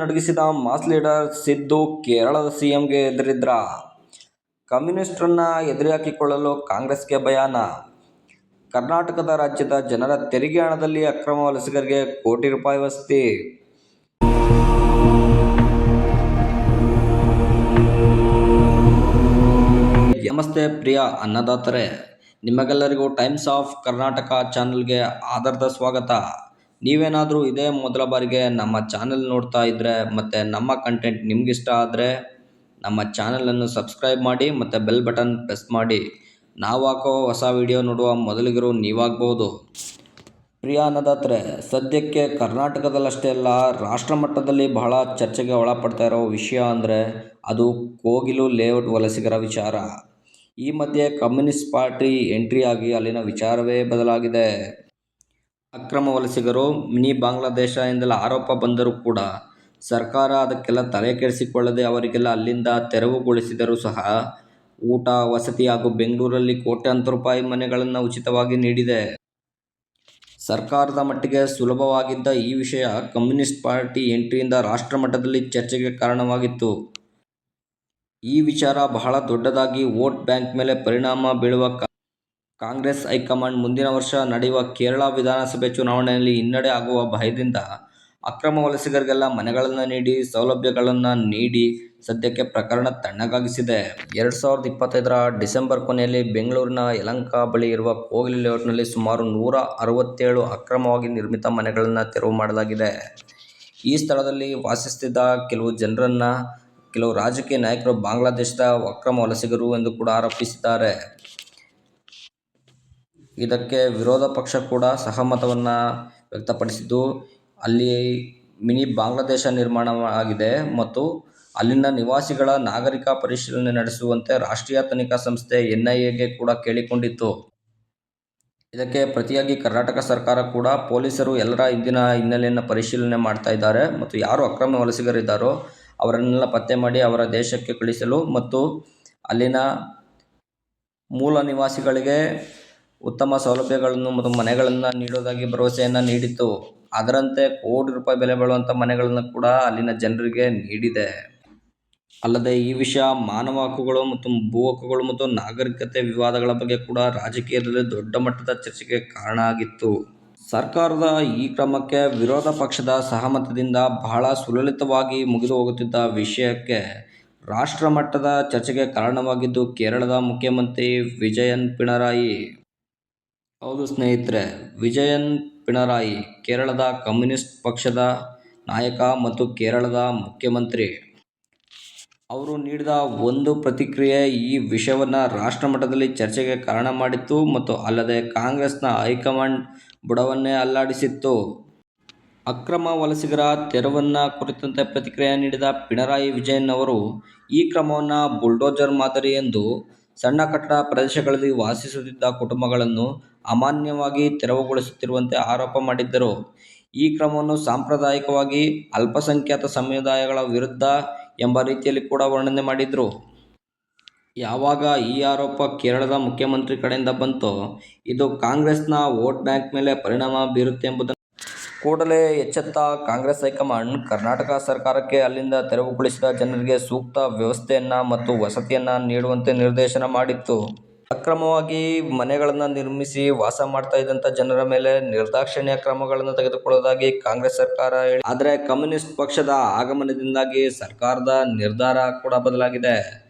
ನಡಗಿಸಿದ mass leader Siddu ಕೇರಳದ ಸಿಎಂಗೆ ಎದುರಿದ್ರ. ಕಮ್ಯುನಿಸ್ಟರನ್ನ ಎದುರುಹಾಕಿಕೊಳ್ಳಲು ಕಾಂಗ್ರೆಸ್ಗೆ ಭಯಾನ. ಕರ್ನಾಟಕದ ರಾಜ್ಯದ ಜನರ ತೆರಿಗೆ ಹಣದಲ್ಲಿ ಅಕ್ರಮ ವಲಸಿಗರಿಗೆ ಕೋಟಿ ರೂಪಾಯಿ ವಸತಿ. ನಮಸ್ತೆ ಪ್ರಿಯ ಅನ್ನದಾತರೇ, ನಿಮಗೆಲ್ಲರಿಗೂ ಟೈಮ್ಸ್ ಆಫ್ ಕರ್ನಾಟಕ ಚಾನಲ್ಗೆ ಆಧಾರದ ಸ್ವಾಗತ. ನೀವೇನಾದರೂ ಇದೇ ಮೊದಲ ಬಾರಿಗೆ ನಮ್ಮ ಚಾನೆಲ್ ನೋಡ್ತಾ ಇದ್ದರೆ ಮತ್ತು ನಮ್ಮ ಕಂಟೆಂಟ್ ನಿಮಗಿಷ್ಟ ಆದರೆ ನಮ್ಮ ಚಾನಲನ್ನು ಸಬ್ಸ್ಕ್ರೈಬ್ ಮಾಡಿ ಮತ್ತು ಬೆಲ್ ಬಟನ್ ಪ್ರೆಸ್ ಮಾಡಿ. ನಾವು ಹಾಕೋ ಹೊಸ ವಿಡಿಯೋ ನೋಡುವ ಮೊದಲಿಗರು ನೀವಾಗಬಹುದು. ಪ್ರಿಯ ಅನ್ನದಾತರೇ, ಸದ್ಯಕ್ಕೆ ಕರ್ನಾಟಕದಲ್ಲಷ್ಟೇ ಅಲ್ಲ, ರಾಷ್ಟ್ರ ಮಟ್ಟದಲ್ಲಿ ಬಹಳ ಚರ್ಚೆಗೆ ಒಳಪಡ್ತಾ ಇರೋ ವಿಷಯ ಅಂದರೆ ಅದು ಕೋಗಿಲು ಲೇಔಟ್ ವಲಸಿಗರ ವಿಚಾರ. ಈ ಮಧ್ಯೆ ಕಮ್ಯುನಿಸ್ಟ್ ಪಾರ್ಟಿ ಎಂಟ್ರಿ ಆಗಿ ಅಲ್ಲಿನ ವಿಚಾರವೇ ಬದಲಾಗಿದೆ. ಅಕ್ರಮ ವಲಸಿಗರು ಮಿನಿ ಬಾಂಗ್ಲಾದೇಶ ಎಂದೆಲ್ಲ ಆರೋಪ ಬಂದರೂ ಕೂಡ ಸರ್ಕಾರ ಅದಕ್ಕೆಲ್ಲ ತಲೆ ಕೆಡಿಸಿಕೊಳ್ಳದೆ ಅವರಿಗೆಲ್ಲ ಅಲ್ಲಿಂದ ತೆರವುಗೊಳಿಸಿದರೂ ಸಹ ಊಟ, ವಸತಿ ಹಾಗೂ ಬೆಂಗಳೂರಲ್ಲಿ ಕೋಟ್ಯಾಂತರ ರೂಪಾಯಿ ಮನೆಗಳನ್ನು ಉಚಿತವಾಗಿ ನೀಡಿದೆ. ಸರ್ಕಾರದ ಮಟ್ಟಿಗೆ ಸುಲಭವಾಗಿದ್ದ ಈ ವಿಷಯ ಕಮ್ಯುನಿಸ್ಟ್ ಪಾರ್ಟಿ ಎಂಟ್ರಿಯಿಂದ ರಾಷ್ಟ್ರ ಮಟ್ಟದಲ್ಲಿ ಚರ್ಚೆಗೆ ಕಾರಣವಾಗಿತ್ತು. ಈ ವಿಚಾರ ಬಹಳ ದೊಡ್ಡದಾಗಿ ವೋಟ್ ಬ್ಯಾಂಕ್ ಮೇಲೆ ಪರಿಣಾಮ ಬೀಳುವ ಕಾಂಗ್ರೆಸ್ ಹೈಕಮಾಂಡ್ ಮುಂದಿನ ವರ್ಷ ನಡೆಯುವ ಕೇರಳ ವಿಧಾನಸಭೆ ಚುನಾವಣೆಯಲ್ಲಿ ಹಿನ್ನಡೆ ಆಗುವ ಭಯದಿಂದ ಅಕ್ರಮ ವಲಸಿಗರಿಗೆಲ್ಲ ಮನೆಗಳನ್ನು ನೀಡಿ, ಸೌಲಭ್ಯಗಳನ್ನು ನೀಡಿ ಸದ್ಯಕ್ಕೆ ಪ್ರಕರಣ ತಣ್ಣಗಾಗಿಸಿದೆ. 2025ರ ಡಿಸೆಂಬರ್ ಕೊನೆಯಲ್ಲಿ ಬೆಂಗಳೂರಿನ ಯಲಹಂಕ ಬಳಿ ಇರುವ ಕೋಗಿಲು ಲೇಔಟ್ನಲ್ಲಿ ಸುಮಾರು 167 ಅಕ್ರಮವಾಗಿ ನಿರ್ಮಿತ ಮನೆಗಳನ್ನು ತೆರವು ಮಾಡಲಾಗಿದೆ. ಈ ಸ್ಥಳದಲ್ಲಿ ವಾಸಿಸುತ್ತಿದ್ದ ಕೆಲವು ಜನರನ್ನು ಕೆಲವು ರಾಜಕೀಯ ನಾಯಕರು ಬಾಂಗ್ಲಾದೇಶದ ಅಕ್ರಮ ವಲಸಿಗರು ಎಂದು ಕೂಡ ಆರೋಪಿಸಿದ್ದಾರೆ. ಇದಕ್ಕೆ ವಿರೋಧ ಪಕ್ಷ ಕೂಡ ಸಹಮತವನ್ನು ವ್ಯಕ್ತಪಡಿಸಿದ್ದು, ಅಲ್ಲಿ ಮಿನಿ ಬಾಂಗ್ಲಾದೇಶ ನಿರ್ಮಾಣವಾಗಿದೆ ಮತ್ತು ಅಲ್ಲಿನ ನಿವಾಸಿಗಳ ನಾಗರಿಕ ಪರಿಶೀಲನೆ ನಡೆಸುವಂತೆ ರಾಷ್ಟ್ರೀಯ ತನಿಖಾ ಸಂಸ್ಥೆ NIAಗೆ ಕೂಡ ಕೇಳಿಕೊಂಡಿತ್ತು. ಇದಕ್ಕೆ ಪ್ರತಿಯಾಗಿ ಕರ್ನಾಟಕ ಸರ್ಕಾರ ಕೂಡ ಪೊಲೀಸರು ಎಲ್ಲರ ಹಿಂದಿನ ಹಿನ್ನೆಲೆಯನ್ನು ಪರಿಶೀಲನೆ ಮಾಡ್ತಾ ಇದ್ದಾರೆ ಮತ್ತು ಯಾರು ಅಕ್ರಮ ವಲಸಿಗರಿದ್ದಾರೋ ಅವರನ್ನೆಲ್ಲ ಪತ್ತೆ ಮಾಡಿ ಅವರ ದೇಶಕ್ಕೆ ಕಳಿಸಲು ಮತ್ತು ಅಲ್ಲಿನ ಮೂಲ ನಿವಾಸಿಗಳಿಗೆ ಉತ್ತಮ ಸೌಲಭ್ಯಗಳನ್ನು ಮತ್ತು ಮನೆಗಳನ್ನು ನೀಡುವುದಾಗಿ ಭರವಸೆಯನ್ನು ನೀಡಿತ್ತು. ಅದರಂತೆ ಕೋಟಿ ರೂಪಾಯಿ ಬೆಲೆ ಬಾಳುವಂಥ ಮನೆಗಳನ್ನು ಕೂಡ ಅಲ್ಲಿನ ಜನರಿಗೆ ನೀಡಿದೆ. ಅಲ್ಲದೆ ಈ ವಿಷಯ ಮಾನವ ಹಕ್ಕುಗಳು ಮತ್ತು ಭೂ ಹಕ್ಕುಗಳು ಮತ್ತು ನಾಗರಿಕತೆ ವಿವಾದಗಳ ಬಗ್ಗೆ ಕೂಡ ರಾಜಕೀಯದಲ್ಲಿ ದೊಡ್ಡ ಮಟ್ಟದ ಚರ್ಚೆಗೆ ಕಾರಣ ಆಗಿತ್ತು. ಸರ್ಕಾರದ ಈ ಕ್ರಮಕ್ಕೆ ವಿರೋಧ ಪಕ್ಷದ ಸಹಮತದಿಂದ ಬಹಳ ಸುಲಲಿತವಾಗಿ ಮುಗಿದು ಹೋಗುತ್ತಿದ್ದ ವಿಷಯಕ್ಕೆ ರಾಷ್ಟ್ರ ಮಟ್ಟದ ಚರ್ಚೆಗೆ ಕಾರಣವಾಗಿದ್ದು ಕೇರಳದ ಮುಖ್ಯಮಂತ್ರಿ ವಿಜಯನ್ ಪಿಣರಾಯಿ. ಹೌದು ಸ್ನೇಹಿತರೆ, ವಿಜಯನ್ ಪಿಣರಾಯಿ ಕೇರಳದ ಕಮ್ಯುನಿಸ್ಟ್ ಪಕ್ಷದ ನಾಯಕ ಮತ್ತು ಕೇರಳದ ಮುಖ್ಯಮಂತ್ರಿ. ಅವರು ನೀಡಿದ ಒಂದು ಪ್ರತಿಕ್ರಿಯೆ ಈ ವಿಷಯವನ್ನು ರಾಷ್ಟ್ರ ಮಟ್ಟದಲ್ಲಿ ಚರ್ಚೆಗೆ ಕಾರಣ ಮಾಡಿತ್ತು ಮತ್ತು ಅಲ್ಲದೆ ಕಾಂಗ್ರೆಸ್ನ ಹೈಕಮಾಂಡ್ ಬುಡವನ್ನೇ ಅಲ್ಲಾಡಿಸಿತ್ತು. ಅಕ್ರಮ ವಲಸಿಗರ ತೆರವನ್ನು ಕುರಿತಂತೆ ಪ್ರತಿಕ್ರಿಯೆ ನೀಡಿದ ಪಿಣರಾಯಿ ವಿಜಯನ್ ಅವರು ಈ ಕ್ರಮವನ್ನು ಬುಲ್ಡೋಜರ್ ಮಾದರಿ ಎಂದು ಸಣ್ಣ ಕಟ್ಟಡ ಪ್ರದೇಶಗಳಲ್ಲಿ ವಾಸಿಸುತ್ತಿದ್ದ ಕುಟುಂಬಗಳನ್ನು ಅಮಾನ್ಯವಾಗಿ ತೆರವುಗೊಳಿಸುತ್ತಿರುವಂತೆ ಆರೋಪ ಮಾಡಿದ್ದರು. ಈ ಕ್ರಮವನ್ನು ಸಾಂಪ್ರದಾಯಿಕವಾಗಿ ಅಲ್ಪಸಂಖ್ಯಾತ ಸಮುದಾಯಗಳ ವಿರುದ್ಧ ಎಂಬ ರೀತಿಯಲ್ಲಿ ಕೂಡ ವರ್ಣನೆ ಮಾಡಿದರು. ಯಾವಾಗ ಈ ಆರೋಪ ಕೇರಳದ ಮುಖ್ಯಮಂತ್ರಿ ಕಡೆಯಿಂದ ಬಂತೋ ಇದು ಕಾಂಗ್ರೆಸ್ನ ವೋಟ್ ಬ್ಯಾಂಕ್ ಮೇಲೆ ಪರಿಣಾಮ ಬೀರುತ್ತೆ ಎಂಬುದನ್ನು ಕೂಡಲೇ ಎಚ್ಚೆತ್ತ ಕಾಂಗ್ರೆಸ್ ಹೈಕಮಾಂಡ್ ಕರ್ನಾಟಕ ಸರ್ಕಾರಕ್ಕೆ ಅಲ್ಲಿಂದ ತೆರವುಗೊಳಿಸಿದ ಜನರಿಗೆ ಸೂಕ್ತ ವ್ಯವಸ್ಥೆಯನ್ನು ಮತ್ತು ವಸತಿಯನ್ನು ನೀಡುವಂತೆ ನಿರ್ದೇಶನ ಮಾಡಿತ್ತು. ಅಕ್ರಮವಾಗಿ ಮನೆಗಳನ್ನು ನಿರ್ಮಿಸಿ ವಾಸ ಮಾಡ್ತಾ ಇದ್ದಂಥ ಜನರ ಮೇಲೆ ನಿರ್ದಾಕ್ಷಿಣ್ಯ ಕ್ರಮಗಳನ್ನು ತೆಗೆದುಕೊಳ್ಳುವುದಾಗಿ ಕಾಂಗ್ರೆಸ್ ಸರ್ಕಾರ ಹೇಳಿ, ಆದರೆ ಕಮ್ಯುನಿಸ್ಟ್ ಪಕ್ಷದ ಆಗಮನದಿಂದಾಗಿ ಸರ್ಕಾರದ ನಿರ್ಧಾರ ಕೂಡ ಬದಲಾಗಿದೆ.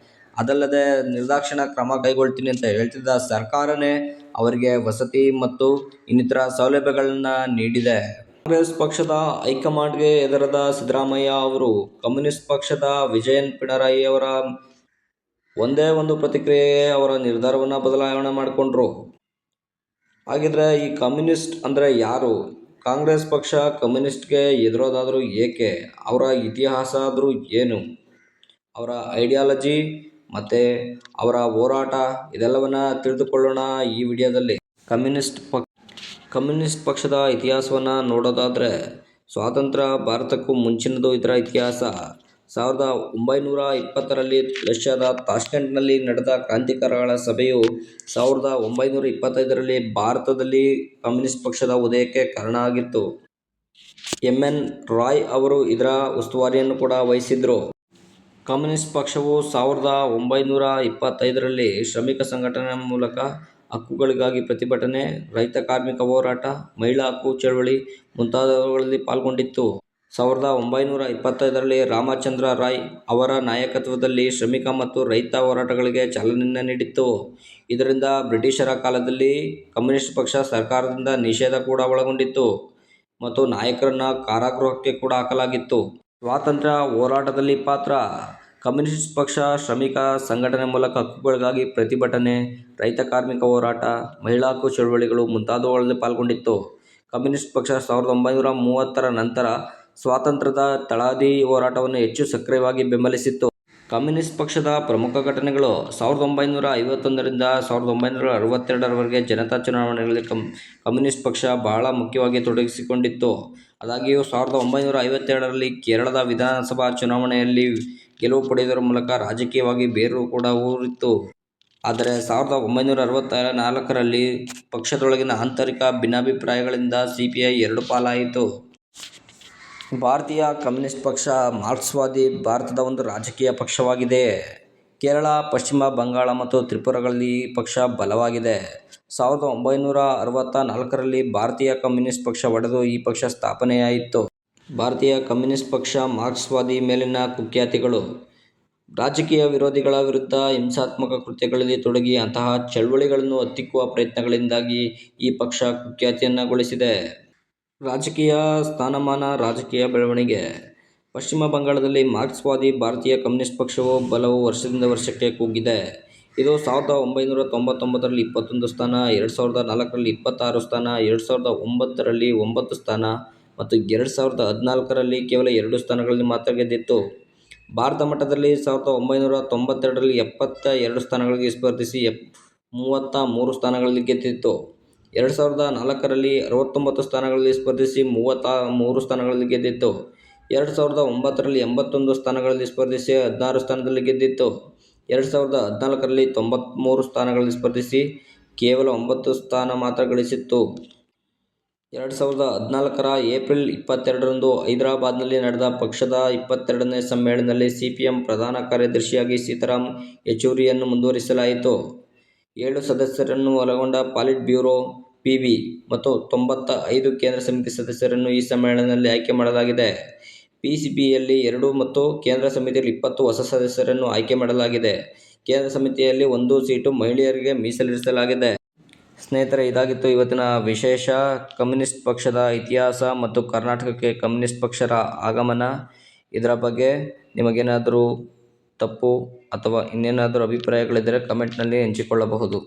ಅದಲ್ಲದೆ ನಿರ್ದಾಕ್ಷಿಣ್ಯ ಕ್ರಮ ಕೈಗೊಳ್ತೀನಿ ಅಂತ ಹೇಳ್ತಿದ್ದ ಸರ್ಕಾರನೇ ಅವರಿಗೆ ವಸತಿ ಮತ್ತು ಇನ್ನಿತರ ಸೌಲಭ್ಯಗಳನ್ನು ನೀಡಿದೆ. ಕಾಂಗ್ರೆಸ್ ಪಕ್ಷದ ಹೈಕಮಾಂಡ್ಗೆ ಹೆದರದ ಸಿದ್ದರಾಮಯ್ಯ ಅವರು ಕಮ್ಯುನಿಸ್ಟ್ ಪಕ್ಷದ ವಿಜಯನ್ ಪಿಣರಾಯಿ ಅವರ ಒಂದೇ ಒಂದು ಪ್ರತಿಕ್ರಿಯೆಗೆ ಅವರ ನಿರ್ಧಾರವನ್ನು ಬದಲಾವಣೆ ಮಾಡಿಕೊಂಡ್ರು. ಹಾಗಿದ್ರೆ ಈ ಕಮ್ಯುನಿಸ್ಟ್ ಅಂದರೆ ಯಾರು? ಕಾಂಗ್ರೆಸ್ ಪಕ್ಷ ಕಮ್ಯುನಿಸ್ಟ್ಗೆ ಎದುರೋದಾದರೂ ಏಕೆ? ಅವರ ಇತಿಹಾಸ ಆದರೂ ಏನು? ಅವರ ಐಡಿಯಾಲಜಿ ಮತ್ತು ಅವರ ಹೋರಾಟ ಇದೆಲ್ಲವನ್ನು ತಿಳಿದುಕೊಳ್ಳೋಣ ಈ ವಿಡಿಯೋದಲ್ಲಿ. ಕಮ್ಯುನಿಸ್ಟ್ ಪಕ್ಷದ ಇತಿಹಾಸವನ್ನು ನೋಡೋದಾದರೆ ಸ್ವಾತಂತ್ರ್ಯ ಭಾರತಕ್ಕೂ ಮುಂಚಿನದು ಇದರ ಇತಿಹಾಸ. 1920ರಲ್ಲಿ ರಷ್ಯಾದ ತಾಷ್ಕೆಂಟ್ನಲ್ಲಿ ನಡೆದ ಕ್ರಾಂತಿಕಾರಿಗಳ ಸಭೆಯು 1925ರಲ್ಲಿ ಭಾರತದಲ್ಲಿ ಕಮ್ಯುನಿಸ್ಟ್ ಪಕ್ಷದ ಉದಯಕ್ಕೆ ಕಾರಣ ಆಗಿತ್ತು. ಎಂ.ಎನ್. ರಾಯ್ ಅವರು ಇದರ ಉಸ್ತುವಾರಿಯನ್ನು ಕೂಡ ವಹಿಸಿದ್ರು. ಕಮ್ಯುನಿಸ್ಟ್ ಪಕ್ಷವು 1925ರಲ್ಲಿ ಶ್ರಮಿಕ ಸಂಘಟನೆಯ ಮೂಲಕ ಹಕ್ಕುಗಳಿಗಾಗಿ ಪ್ರತಿಭಟನೆ, ರೈತ ಕಾರ್ಮಿಕ ಹೋರಾಟ, ಮಹಿಳಾ ಹಕ್ಕು ಚಳವಳಿ ಮುಂತಾದವುಗಳಲ್ಲಿ ಪಾಲ್ಗೊಂಡಿತ್ತು. 1925ರಲ್ಲಿ ರಾಮಚಂದ್ರ ರಾಯ್ ಅವರ ನಾಯಕತ್ವದಲ್ಲಿ ಶ್ರಮಿಕ ಮತ್ತು ರೈತ ಹೋರಾಟಗಳಿಗೆ ಚಾಲನೆ ನೀಡಿತು. ಇದರಿಂದ ಬ್ರಿಟಿಷರ ಕಾಲದಲ್ಲಿ ಕಮ್ಯುನಿಸ್ಟ್ ಪಕ್ಷ ಸರ್ಕಾರದಿಂದ ನಿಷೇಧ ಕೂಡ ಒಳಗೊಂಡಿತ್ತು ಮತ್ತು ನಾಯಕರನ್ನು ಕಾರಾಗೃಹಕ್ಕೆ ಕೂಡ ಹಾಕಲಾಗಿತ್ತು. ಸ್ವಾತಂತ್ರ್ಯ ಹೋರಾಟದಲ್ಲಿ ಪಾತ್ರ: ಕಮ್ಯುನಿಸ್ಟ್ ಪಕ್ಷ ಶ್ರಮಿಕ ಸಂಘಟನೆ ಮೂಲಕ ಹಕ್ಕುಗಳಿಗಾಗಿ ಪ್ರತಿಭಟನೆ, ರೈತ ಕಾರ್ಮಿಕ ಹೋರಾಟ, ಮಹಿಳಾ ಹಕ್ಕು ಚಳವಳಿಗಳು ಮುಂತಾದವುಗಳಲ್ಲಿ ಪಾಲ್ಗೊಂಡಿತ್ತು. ಕಮ್ಯುನಿಸ್ಟ್ ಪಕ್ಷ 1930ರ ನಂತರ ಸ್ವಾತಂತ್ರ್ಯದ ತಳಹದಿ ಹೋರಾಟವನ್ನು ಹೆಚ್ಚು ಸಕ್ರಿಯವಾಗಿ ಬೆಂಬಲಿಸಿತು. ಕಮ್ಯುನಿಸ್ಟ್ ಪಕ್ಷದ ಪ್ರಮುಖ ಘಟನೆಗಳು: 1951ರಿಂದ 1962ರವರೆಗೆ ಜನತಾ ಚುನಾವಣೆಗಳಲ್ಲಿ ಕಮ್ಯುನಿಸ್ಟ್ ಪಕ್ಷ ಬಹಳ ಮುಖ್ಯವಾಗಿ ತೊಡಗಿಸಿಕೊಂಡಿತ್ತು. ಆದಾಗ್ಯೂ 1952ರಲ್ಲಿ ಕೇರಳದ ವಿಧಾನಸಭಾ ಚುನಾವಣೆಯಲ್ಲಿ ಗೆಲುವು ಪಡೆಯುವುದರ ಮೂಲಕ ರಾಜಕೀಯವಾಗಿ ಬೇರು ಕೂಡ ಊರಿತು. ಆದರೆ 1964ರಲ್ಲಿ ಪಕ್ಷದೊಳಗಿನ ಆಂತರಿಕ ಭಿನ್ನಾಭಿಪ್ರಾಯಗಳಿಂದ ಸಿಪಿಐ ಎರಡು ಪಾಲಾಯಿತು. ಭಾರತೀಯ ಕಮ್ಯುನಿಸ್ಟ್ ಪಕ್ಷ ಮಾರ್ಕ್ಸ್ವಾದಿ ಭಾರತದ ಒಂದು ರಾಜಕೀಯ ಪಕ್ಷವಾಗಿದೆ. ಕೇರಳ, ಪಶ್ಚಿಮ ಬಂಗಾಳ ಮತ್ತು ತ್ರಿಪುರಾಗಳಲ್ಲಿ ಈ ಪಕ್ಷ ಬಲವಾಗಿದೆ. 1964ರಲ್ಲಿ ಭಾರತೀಯ ಕಮ್ಯುನಿಸ್ಟ್ ಪಕ್ಷ ಒಡೆದು ಈ ಪಕ್ಷ ಸ್ಥಾಪನೆಯಾಯಿತು. ಭಾರತೀಯ ಕಮ್ಯುನಿಸ್ಟ್ ಪಕ್ಷ ಮಾರ್ಕ್ಸ್ವಾದಿ ಮೇಲಿನ ಕುಖ್ಯಾತಿಗಳು: ರಾಜಕೀಯ ವಿರೋಧಿಗಳ ವಿರುದ್ಧ ಹಿಂಸಾತ್ಮಕ ಕೃತ್ಯಗಳಲ್ಲಿ ತೊಡಗಿ ಅಂತಹ ಚಳವಳಿಗಳನ್ನು ಹತ್ತಿಕ್ಕುವ ಪ್ರಯತ್ನಗಳಿಂದಾಗಿ ಈ ಪಕ್ಷ ಕುಖ್ಯಾತಿಯನ್ನು ಗಳಿಸಿದೆ. ರಾಜಕೀಯ ಸ್ಥಾನಮಾನ, ರಾಜಕೀಯ ಬೆಳವಣಿಗೆ: ಪಶ್ಚಿಮ ಬಂಗಾಳದಲ್ಲಿ ಮಾರ್ಕ್ಸ್ವಾದಿ ಭಾರತೀಯ ಕಮ್ಯುನಿಸ್ಟ್ ಪಕ್ಷವು ಬಲವು ವರ್ಷದಿಂದ ವರ್ಷಕ್ಕೆ ಕುಗ್ಗಿದೆ. ಇದು 1999ರಲ್ಲಿ 21 ಸ್ಥಾನ, 2004ರಲ್ಲಿ 26 ಸ್ಥಾನ, 2009ರಲ್ಲಿ 9 ಸ್ಥಾನ ಮತ್ತು 2014ರಲ್ಲಿ ಕೇವಲ 2 ಸ್ಥಾನಗಳಲ್ಲಿ ಮಾತ್ರ ಗೆದ್ದಿತ್ತು. ಭಾರತ ಮಟ್ಟದಲ್ಲಿ 1992ರಲ್ಲಿ 72 ಸ್ಥಾನಗಳಿಗೆ ಸ್ಪರ್ಧಿಸಿ 33 ಸ್ಥಾನಗಳಲ್ಲಿ ಗೆದ್ದಿತ್ತು. 2004ರಲ್ಲಿ 69 ಸ್ಥಾನಗಳಲ್ಲಿ ಸ್ಪರ್ಧಿಸಿ 33 ಸ್ಥಾನಗಳಲ್ಲಿ ಗೆದ್ದಿತ್ತು. 2009ರಲ್ಲಿ 81 ಸ್ಥಾನಗಳಲ್ಲಿ ಸ್ಪರ್ಧಿಸಿ 16 ಸ್ಥಾನದಲ್ಲಿ ಗೆದ್ದಿತ್ತು. 2014ರಲ್ಲಿ 93 ಸ್ಥಾನಗಳಲ್ಲಿ ಸ್ಪರ್ಧಿಸಿ ಕೇವಲ 9 ಸ್ಥಾನ ಮಾತ್ರ ಗಳಿಸಿತ್ತು. 2014ರ ಏಪ್ರಿಲ್ 22ರಂದು ಹೈದರಾಬಾದ್ನಲ್ಲಿ ನಡೆದ ಪಕ್ಷದ 22ನೇ ಸಮ್ಮೇಳನದಲ್ಲಿ ಸಿಪಿಎಂ ಪ್ರಧಾನ ಕಾರ್ಯದರ್ಶಿಯಾಗಿ ಸೀತಾರಾಮ್ ಯೆಚೂರಿಯನ್ನು ಮುಂದುವರಿಸಲಾಯಿತು. 7 ಸದಸ್ಯರನ್ನು ಒಳಗೊಂಡ ಪಾಲಿಟ್ ಬ್ಯೂರೋ (ಪಿಬಿ) ಮತ್ತು 95 ಕೇಂದ್ರ ಸಮಿತಿ ಸದಸ್ಯರನ್ನು ಈ ಸಮ್ಮೇಳನದಲ್ಲಿ ಆಯ್ಕೆ ಮಾಡಲಾಗಿದೆ. ಪಿಸಿಬಿಯಲ್ಲಿ 2 ಮತ್ತು ಕೇಂದ್ರ ಸಮಿತಿಯಲ್ಲಿ 20 ಹೊಸ ಸದಸ್ಯರನ್ನು ಆಯ್ಕೆ ಮಾಡಲಾಗಿದೆ. ಕೇಂದ್ರ ಸಮಿತಿಯಲ್ಲಿ 1 ಸೀಟು ಮಹಿಳೆಯರಿಗೆ ಮೀಸಲಿರಿಸಲಾಗಿದೆ. ಸ್ನೇಹಿತರೆ, ಇದಾಗಿತ್ತು ಇವತ್ತಿನ ವಿಶೇಷ. ಕಮ್ಯುನಿಸ್ಟ್ ಪಕ್ಷದ ಇತಿಹಾಸ ಮತ್ತು ಕರ್ನಾಟಕಕ್ಕೆ ಕಮ್ಯುನಿಸ್ಟ್ ಪಕ್ಷದ ಆಗಮನ. ಇದರ ಬಗ್ಗೆ ನಿಮಗೇನಾದರೂ ತಪ್ಪು ಅಥವಾ ಇನ್ನೇನಾದರೂ ಅಭಿಪ್ರಾಯಗಳಿದ್ದರೆ ಕಮೆಂಟ್ನಲ್ಲಿ ಹಂಚಿಕೊಳ್ಳಬಹುದು.